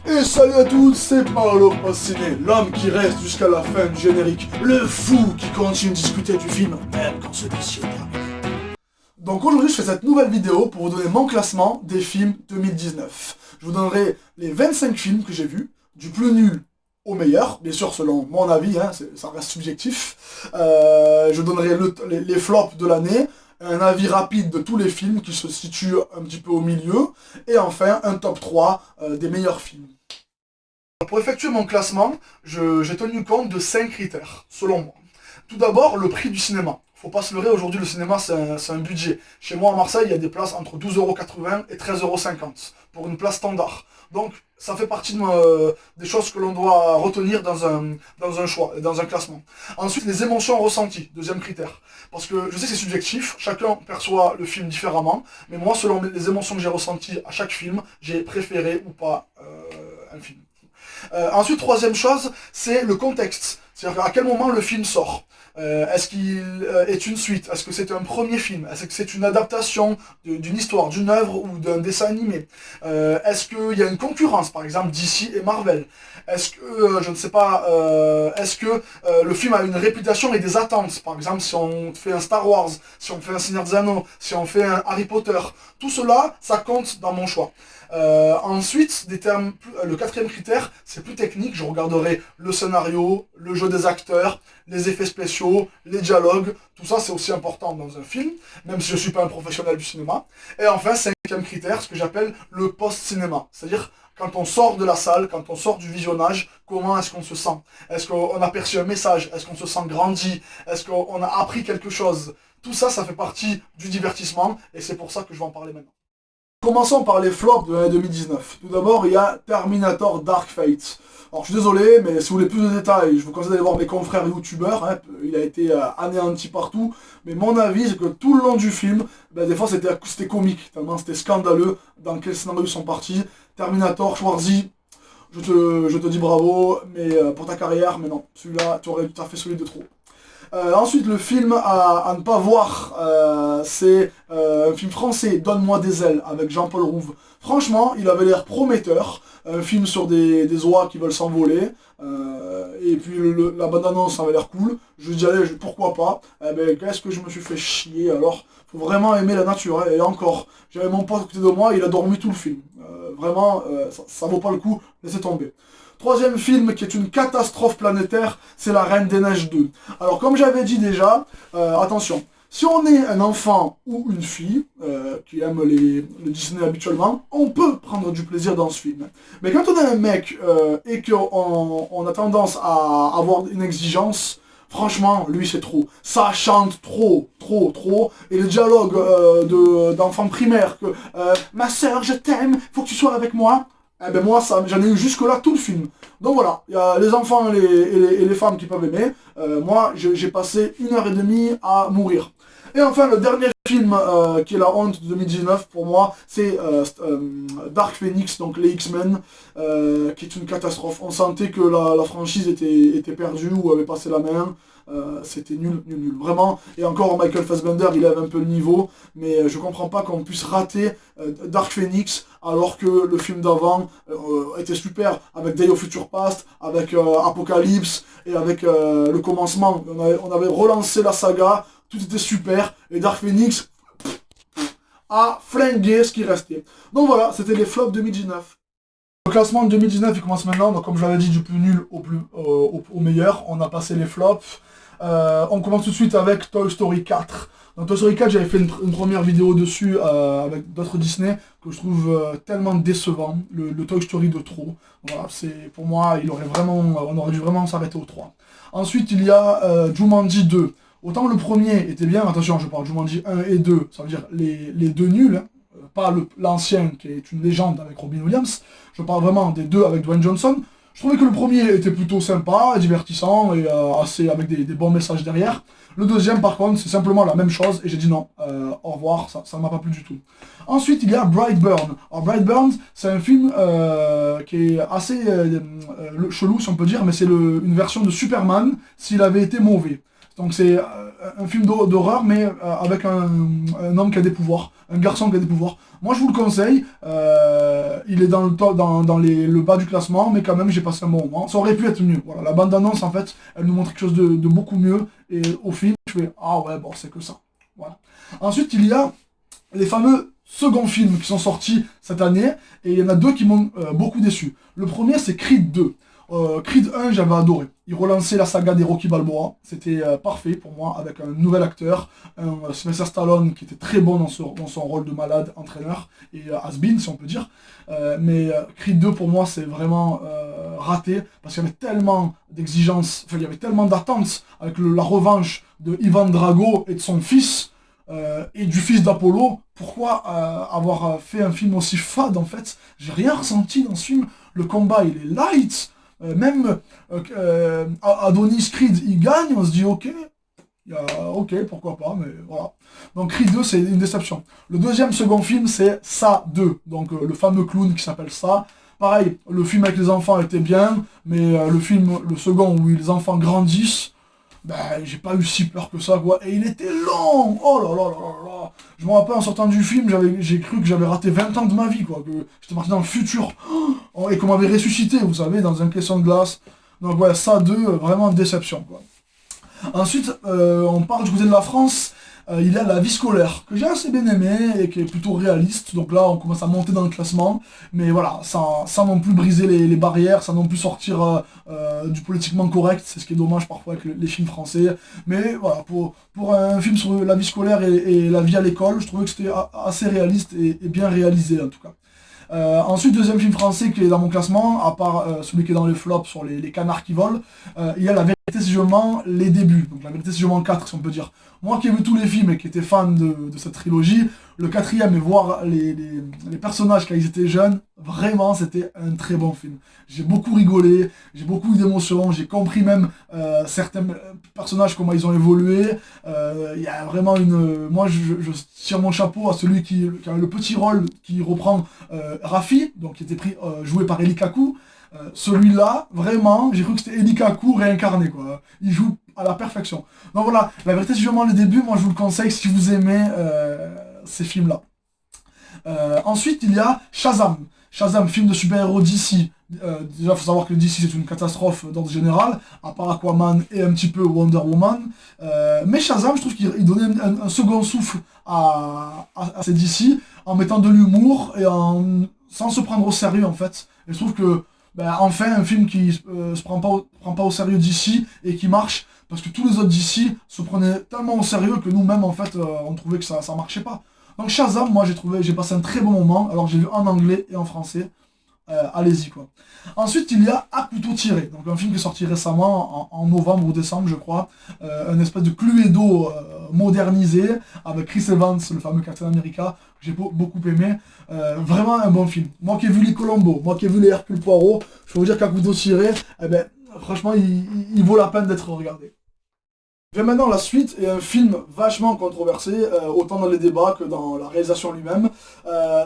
Et salut à tous, c'est Marlo Ciné, l'homme qui reste jusqu'à la fin du générique, le fou qui continue de discuter du film, même quand celui-ci est terminé. Donc aujourd'hui je fais cette nouvelle vidéo pour vous donner mon classement des films 2019. Je vous donnerai les 25 films que j'ai vus, du plus nul au meilleur, bien sûr selon mon avis, hein, ça reste subjectif. Je donnerai les flops de l'année, un avis rapide de tous les films qui se situent un petit peu au milieu, et enfin un top 3 des meilleurs films. Pour effectuer mon classement, j'ai tenu compte de 5 critères, selon moi. Tout d'abord, le prix du cinéma. Faut pas se leurrer, aujourd'hui le cinéma c'est un budget. Chez moi à Marseille, il y a des places entre 12,80 € et 13,50 € pour une place standard. Donc ça fait partie des choses que l'on doit retenir dans un choix, dans un classement. Ensuite, les émotions ressenties, deuxième critère. Parce que je sais que c'est subjectif, chacun perçoit le film différemment, mais moi, selon les émotions que j'ai ressenties à chaque film, j'ai préféré ou pas un film. Ensuite, troisième chose, c'est le contexte. C'est-à-dire à quel moment le film sort. Est-ce qu'il est une suite? Est-ce que c'est un premier film? Est-ce que c'est une adaptation d'une histoire, d'une œuvre ou d'un dessin animé? Est-ce qu'il y a une concurrence, par exemple, DC et Marvel? Est-ce que, je ne sais pas, est-ce que le film a une réputation et des attentes? Par exemple, si on fait un Star Wars, si on fait un Seigneur des Anneaux, si on fait un Harry Potter, tout cela, ça compte dans mon choix. Ensuite, le quatrième critère, c'est plus technique, je regarderai le scénario, le jeu des acteurs, les effets spéciaux, les dialogues, tout ça c'est aussi important dans un film, même si je ne suis pas un professionnel du cinéma. Et enfin, cinquième critère, ce que j'appelle le post-cinéma, c'est-à-dire quand on sort de la salle, quand on sort du visionnage, comment est-ce qu'on se sent? Est-ce qu'on a perçu un message? Est-ce qu'on se sent grandi? Est-ce qu'on a appris quelque chose? Tout ça, ça fait partie du divertissement, et c'est pour ça que je vais en parler maintenant. Commençons par les flops de l'année 2019. Tout d'abord, il y a Terminator Dark Fate. Alors, je suis désolé, mais si vous voulez plus de détails, je vous conseille d'aller voir mes confrères youtubeurs. Hein, il a été anéanti partout. Mais mon avis, c'est que tout le long du film, des fois, c'était comique. Tellement c'était scandaleux dans quel scénario ils sont partis. Terminator, Schwarzy, je te dis bravo mais pour ta carrière, mais non. Celui-là, tu aurais tout à fait celui de trop. Ensuite, le film à ne pas voir, c'est un film français, Donne-moi des ailes, avec Jean-Paul Rouve. Franchement, il avait l'air prometteur. Un film sur des oies qui veulent s'envoler. Et puis la bande-annonce avait l'air cool. Je me dis, allez, pourquoi pas. Qu'est-ce que je me suis fait chier alors. Faut vraiment aimer la nature. Hein. Et encore, j'avais mon pote à côté de moi, il a dormi tout le film. Vraiment, ça vaut pas le coup, laissez tomber. Troisième film qui est une catastrophe planétaire, c'est La Reine des Neiges 2. Alors comme j'avais dit déjà, attention, si on est un enfant ou une fille qui aime le Disney habituellement, on peut prendre du plaisir dans ce film. Mais quand on est un mec et qu'on a tendance à avoir une exigence, franchement, lui c'est trop. Ça chante trop. Et le dialogue d'enfants primaires que ma soeur, je t'aime, faut que tu sois avec moi. Eh ben moi, j'en ai eu jusque-là tout le film. Donc voilà, il y a les enfants et les femmes qui peuvent aimer. Moi, j'ai passé 1h30 à mourir. Et enfin, le dernier film qui est la honte de 2019 pour moi, c'est Dark Phoenix, donc les X-Men, qui est une catastrophe. On sentait que la franchise était perdue ou avait passé la main. C'était nul, vraiment. Et encore, Michael Fassbender, il lève un peu le niveau, mais je comprends pas qu'on puisse rater Dark Phoenix, alors que le film d'avant était super, avec Day of Future Past, avec Apocalypse, et avec le commencement. On avait relancé la saga, tout était super, et Dark Phoenix a flingué ce qui restait. Donc voilà, c'était les flops 2019. Le classement de 2019, il commence maintenant, donc comme je l'avais dit, du plus nul au meilleur. On a passé les flops. On commence tout de suite avec Toy Story 4. Dans Toy Story 4, j'avais fait une première vidéo dessus avec d'autres Disney que je trouve tellement décevant. Le Toy Story de trop. Voilà, pour moi, on aurait dû vraiment s'arrêter au 3. Ensuite, il y a Jumanji 2. Autant le premier était bien, attention, je parle de Jumanji 1 et 2, ça veut dire les deux nuls, hein, pas l'ancien qui est une légende avec Robin Williams. Je parle vraiment des deux avec Dwayne Johnson. Je trouvais que le premier était plutôt sympa, divertissant et assez avec des bons messages derrière. Le deuxième par contre c'est simplement la même chose et j'ai dit non, au revoir, ça ne m'a pas plu du tout. Ensuite il y a Brightburn. Alors Brightburn c'est un film qui est assez chelou si on peut dire, mais c'est une version de Superman s'il avait été mauvais. Donc c'est un film d'horreur, mais avec un homme qui a des pouvoirs, un garçon qui a des pouvoirs. Moi je vous le conseille, il est dans le bas du classement, mais quand même j'ai passé un bon moment. Ça aurait pu être mieux. Voilà, la bande-annonce en fait, elle nous montre quelque chose de beaucoup mieux, et au film, je fais ah ouais bon c'est que ça. Voilà. Ensuite il y a les fameux seconds films qui sont sortis cette année, et il y en a deux qui m'ont beaucoup déçu. Le premier c'est Creed 2. Creed 1, j'avais adoré. Il relançait la saga des Rocky Balboa. C'était parfait pour moi, avec un nouvel acteur, un Sylvester Stallone qui était très bon dans son rôle de malade, entraîneur, et has-been, si on peut dire. Mais Creed 2, pour moi, c'est vraiment raté, parce qu'il y avait tellement d'exigences, enfin, il y avait tellement d'attentes avec la revanche de Ivan Drago et de son fils, et du fils d'Apollo. Pourquoi avoir fait un film aussi fade, en fait? J'ai rien ressenti dans ce film. Le combat, il est light. Même Adonis Creed il gagne, on se dit ok, ok pourquoi pas, mais voilà. Donc Creed 2 c'est une déception. Le deuxième second film c'est Ça 2, donc le fameux clown qui s'appelle Ça. Pareil, le film avec les enfants était bien, mais le second où les enfants grandissent, ben j'ai pas eu si peur que ça quoi, et il était long, oh là là là là là. Je me rappelle en sortant du film, j'ai cru que j'avais raté 20 ans de ma vie quoi, que j'étais parti dans le futur, et qu'on m'avait ressuscité, vous savez, dans un caisson de glace. Donc ouais, Ça 2, vraiment déception quoi. Ensuite, on part du côté de la France. Il y a La vie scolaire, que j'ai assez bien aimé et qui est plutôt réaliste. Donc là, on commence à monter dans le classement. Mais voilà, sans non plus briser les barrières, sans non plus sortir du politiquement correct. C'est ce qui est dommage parfois avec les films français. Mais voilà, pour un film sur la vie scolaire et la vie à l'école, je trouvais que c'était assez réaliste et bien réalisé en tout cas. Ensuite, deuxième film français qui est dans mon classement, à part celui qui est dans les flops sur les canards qui volent, il y a La vérité si je mens, les débuts, donc La vérité si je mens 4 si on peut dire. Moi qui ai vu tous les films et qui étais fan de cette trilogie, le quatrième et voir les personnages quand ils étaient jeunes, vraiment c'était un très bon film. J'ai beaucoup rigolé, j'ai beaucoup eu d'émotions, j'ai compris même certains personnages comment ils ont évolué. Il y a vraiment moi je tire mon chapeau à celui qui a le petit rôle qui reprend Rafi, donc qui était joué par Eli Kaku. Celui-là, vraiment, j'ai cru que c'était Eli Kaku réincarné quoi. Il joue à la perfection. Donc voilà, La vérité si je mens, le début, moi je vous le conseille si vous aimez ces films-là. Ensuite, il y a Shazam. Shazam, film de super-héros DC. Déjà, il faut savoir que DC c'est une catastrophe d'ordre général, à part Aquaman et un petit peu Wonder Woman. Mais Shazam, je trouve qu'il donnait un second souffle à ces DC, en mettant de l'humour et sans se prendre au sérieux en fait. Et je trouve que, enfin, un film qui se prend pas au sérieux DC et qui marche, parce que tous les autres DC se prenaient tellement au sérieux que nous-mêmes, en fait, on trouvait que ça marchait pas. Donc Shazam, moi j'ai passé un très bon moment, alors j'ai vu en anglais et en français. Allez-y quoi. Ensuite il y a À couteau tiré, donc un film qui est sorti récemment en novembre ou décembre je crois, un espèce de Cluedo modernisé avec Chris Evans, le fameux Captain America, que j'ai beaucoup aimé. Vraiment un bon film. Moi qui ai vu les Colombo, moi qui ai vu les Hercule Poirot, je peux vous dire qu'À couteau tiré, franchement il vaut la peine d'être regardé. Je vais maintenant la suite, et un film vachement controversé, autant dans les débats que dans la réalisation lui-même,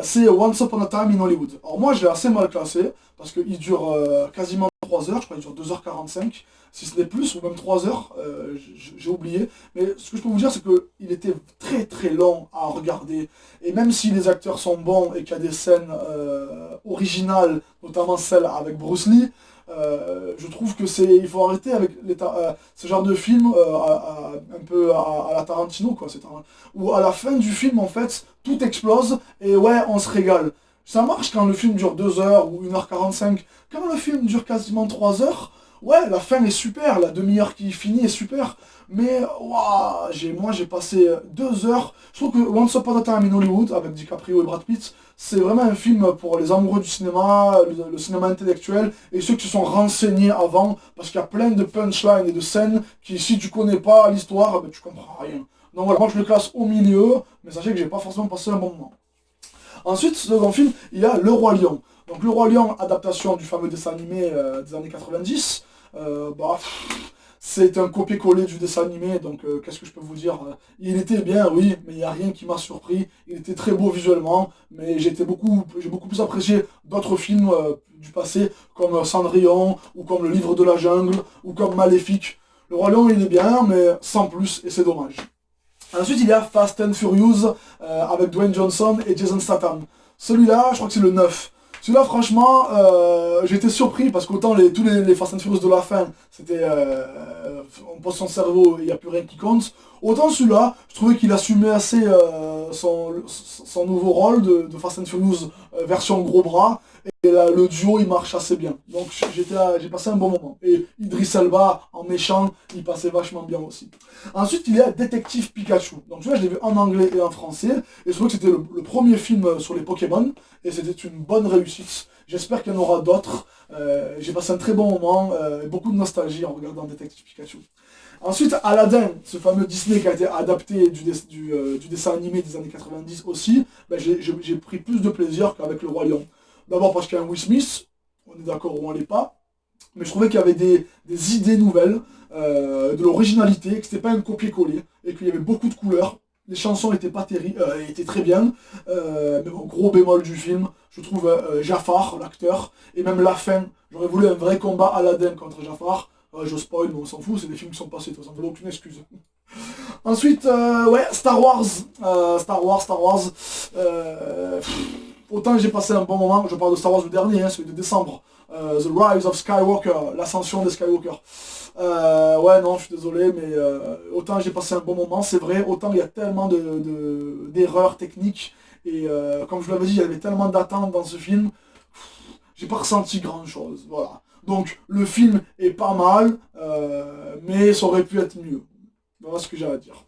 c'est Once Upon a Time in Hollywood. Alors moi je l'ai assez mal classé, parce qu'il dure quasiment 3 heures, je crois qu'il dure 2h45, si ce n'est plus, ou même 3 heures, j'ai oublié. Mais ce que je peux vous dire c'est qu'il était très très long à regarder, et même si les acteurs sont bons et qu'il y a des scènes originales, notamment celle avec Bruce Lee, je trouve que il faut arrêter avec ce genre de film un peu à la Tarantino quoi, où à la fin du film en fait tout explose et ouais on se régale. Ça marche quand le film dure 2 heures ou 1h45, quand le film dure quasiment 3 heures, ouais la fin est super, la demi-heure qui finit est super, mais moi j'ai passé 2 heures. Je trouve que Once Upon a Time in Hollywood avec DiCaprio et Brad Pitt, c'est vraiment un film pour les amoureux du cinéma, le cinéma intellectuel, et ceux qui se sont renseignés avant, parce qu'il y a plein de punchlines et de scènes qui, si tu connais pas l'histoire, tu comprends rien. Donc voilà, moi je le classe au milieu, mais sachez que j'ai pas forcément passé un bon moment. Ensuite, second film, il y a Le Roi Lion. Donc Le Roi Lion, adaptation du fameux dessin animé des années 90. C'est un copier-coller du dessin animé, donc qu'est-ce que je peux vous dire, il était bien, oui, mais il n'y a rien qui m'a surpris. Il était très beau visuellement, mais j'ai beaucoup plus apprécié d'autres films du passé, comme Cendrillon, ou comme Le Livre de la Jungle, ou comme Maléfique. Le Roi Lion, il est bien, mais sans plus, et c'est dommage. Ensuite, il y a Fast and Furious, avec Dwayne Johnson et Jason Statham. Celui-là, je crois que c'est le 9. Celui-là, franchement, j'ai été surpris, parce qu'autant tous les Fast and Furious de la fin, c'était... on pose son cerveau et il n'y a plus rien qui compte. Autant celui-là, je trouvais qu'il assumait assez son nouveau rôle de Fast and Furious version gros bras. Et là, le duo, il marche assez bien. Donc j'ai passé un bon moment. Et Idris Elba, en méchant, il passait vachement bien aussi. Ensuite, il y a Détective Pikachu. Donc tu vois, je l'ai vu en anglais et en français. Et je trouvais que c'était le premier film sur les Pokémon. Et c'était une bonne réussite. J'espère qu'il y en aura d'autres. J'ai passé un très bon moment. Beaucoup de nostalgie en regardant Détective Pikachu. Ensuite, Aladdin, ce fameux Disney qui a été adapté du dessin animé des années 90 aussi, ben j'ai pris plus de plaisir qu'avec le Roi Lion. D'abord parce qu'il y a un Will Smith, on est d'accord ou on l'est pas, mais je trouvais qu'il y avait des idées nouvelles, de l'originalité, que c'était pas un copier-coller, et qu'il y avait beaucoup de couleurs. Les chansons étaient pas terribles, étaient très bien, mais bon, gros bémol du film, je trouve Jafar, l'acteur, et même la fin, j'aurais voulu un vrai combat Aladdin contre Jafar. Je spoil, mais on s'en fout, c'est des films qui sont passés, de toute façon, ça ne vaut aucune excuse. Ensuite, ouais, Star Wars. Autant j'ai passé un bon moment, je parle de Star Wars le dernier, hein, celui de décembre. The Rise of Skywalker, l'ascension des Skywalker. Ouais, non, je suis désolé, mais autant j'ai passé un bon moment, c'est vrai, autant il y a tellement d'erreurs techniques. Et comme je vous l'avais dit, il y avait tellement d'attentes dans ce film, j'ai pas ressenti grand chose, voilà. Donc le film est pas mal, mais ça aurait pu être mieux. Voilà ce que j'ai à dire.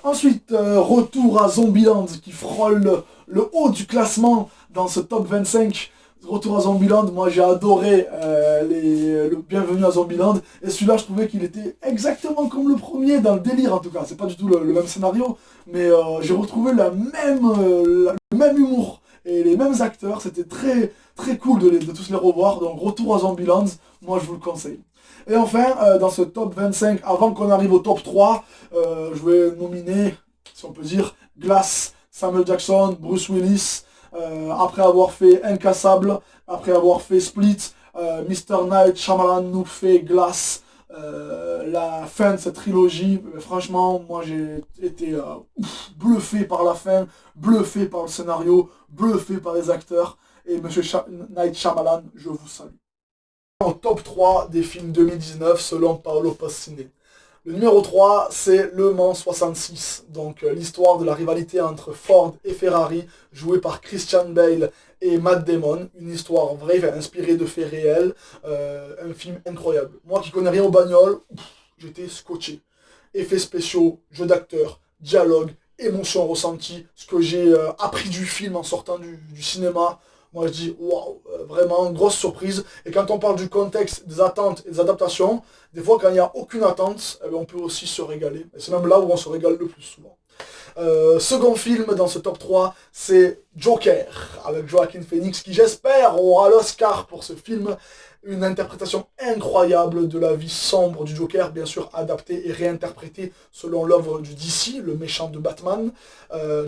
Ensuite, retour à Zombieland qui frôle le haut du classement dans ce top 25. Retour à Zombieland, moi j'ai adoré le Bienvenue à Zombieland. Et celui-là, je trouvais qu'il était exactement comme le premier, dans le délire en tout cas. C'est pas du tout le même scénario, mais j'ai retrouvé le même humour et les mêmes acteurs. C'était très, très cool de tous les revoir. Donc retour à Zombieland, moi je vous le conseille. Et enfin, dans ce top 25, avant qu'on arrive au top 3, je vais nominer, si on peut dire, Glass, Samuel Jackson, Bruce Willis, après avoir fait Incassable, après avoir fait Split, Mr. Night Shyamalan nous fait Glass, la fin de cette trilogie. Franchement, moi j'ai été bluffé par la fin, bluffé par le scénario, bluffé par les acteurs, et Monsieur Night Shyamalan, je vous salue. Au top 3 des films 2019 selon Paolo Passini. Le numéro 3, c'est Le Mans 66, donc l'histoire de la rivalité entre Ford et Ferrari, jouée par Christian Bale et Matt Damon, une histoire vraie, inspirée de faits réels, un film incroyable. Moi qui connais rien aux bagnoles, j'étais scotché. Effets spéciaux, jeux d'acteurs, dialogue, émotions ressenties, ce que j'ai appris du film en sortant du cinéma. Moi je dis waouh, vraiment grosse surprise. Et quand on parle du contexte, des attentes et des adaptations, des fois quand il n'y a aucune attente, on peut aussi se régaler. Et c'est même là où on se régale le plus souvent. Second film dans ce top 3, c'est Joker, avec Joaquin Phoenix, qui j'espère aura l'Oscar pour ce film. Une interprétation incroyable de la vie sombre du Joker, bien sûr adaptée et réinterprétée selon l'œuvre du DC, le méchant de Batman.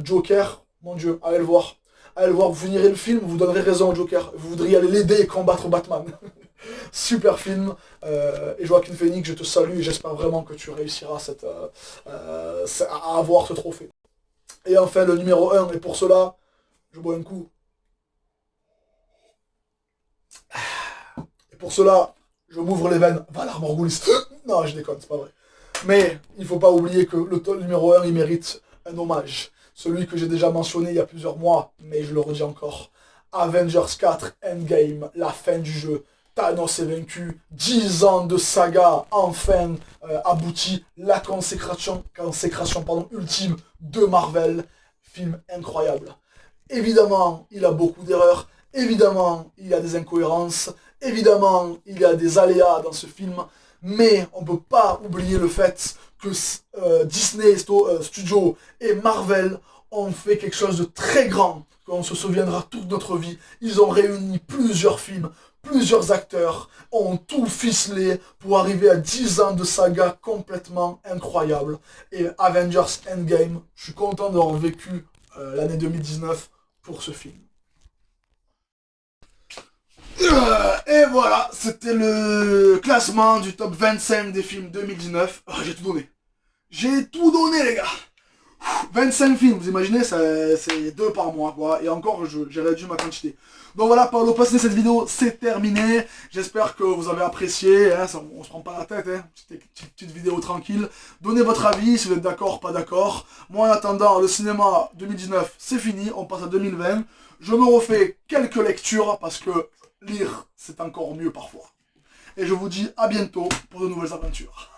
Joker, mon Dieu, allez le voir. Allez le voir, vous finirez le film, vous donnerez raison au Joker. Vous voudriez aller l'aider et combattre Batman. Super film. Et Joaquin Phoenix, je te salue et j'espère vraiment que tu réussiras à avoir ce trophée. Et enfin, le numéro 1, et pour cela, je bois un coup. Et pour cela, je m'ouvre les veines. Valar Morghulis. Non, je déconne, c'est pas vrai. Mais il ne faut pas oublier que le numéro 1, il mérite un hommage. Celui que j'ai déjà mentionné il y a plusieurs mois, mais je le redis encore. Avengers 4 Endgame, la fin du jeu. Thanos est vaincu, 10 ans de saga, enfin abouti, la consécration ultime de Marvel. Film incroyable. Évidemment, il a beaucoup d'erreurs, évidemment, il y a des incohérences, évidemment, il y a des aléas dans ce film, mais on ne peut pas oublier le fait que Disney Studios et Marvel ont fait quelque chose de très grand, qu'on se souviendra toute notre vie. Ils ont réuni plusieurs films, plusieurs acteurs, ont tout ficelé pour arriver à 10 ans de saga complètement incroyable. Et Avengers Endgame, je suis content d'avoir vécu l'année 2019 pour ce film. Et voilà, c'était le classement du top 25 des films 2019. Oh, j'ai tout donné. J'ai tout donné, les gars. 25 films, vous imaginez, c'est 2 par mois, quoi. Et encore, j'ai réduit ma quantité. Donc voilà, Paolo Passini, cette vidéo, c'est terminé. J'espère que vous avez apprécié. Hein, on se prend pas la tête, hein. Petite vidéo tranquille. Donnez votre avis, si vous êtes d'accord, pas d'accord. Moi, en attendant, le cinéma 2019, c'est fini. On passe à 2020. Je me refais quelques lectures, parce que lire, c'est encore mieux parfois. Et je vous dis à bientôt pour de nouvelles aventures.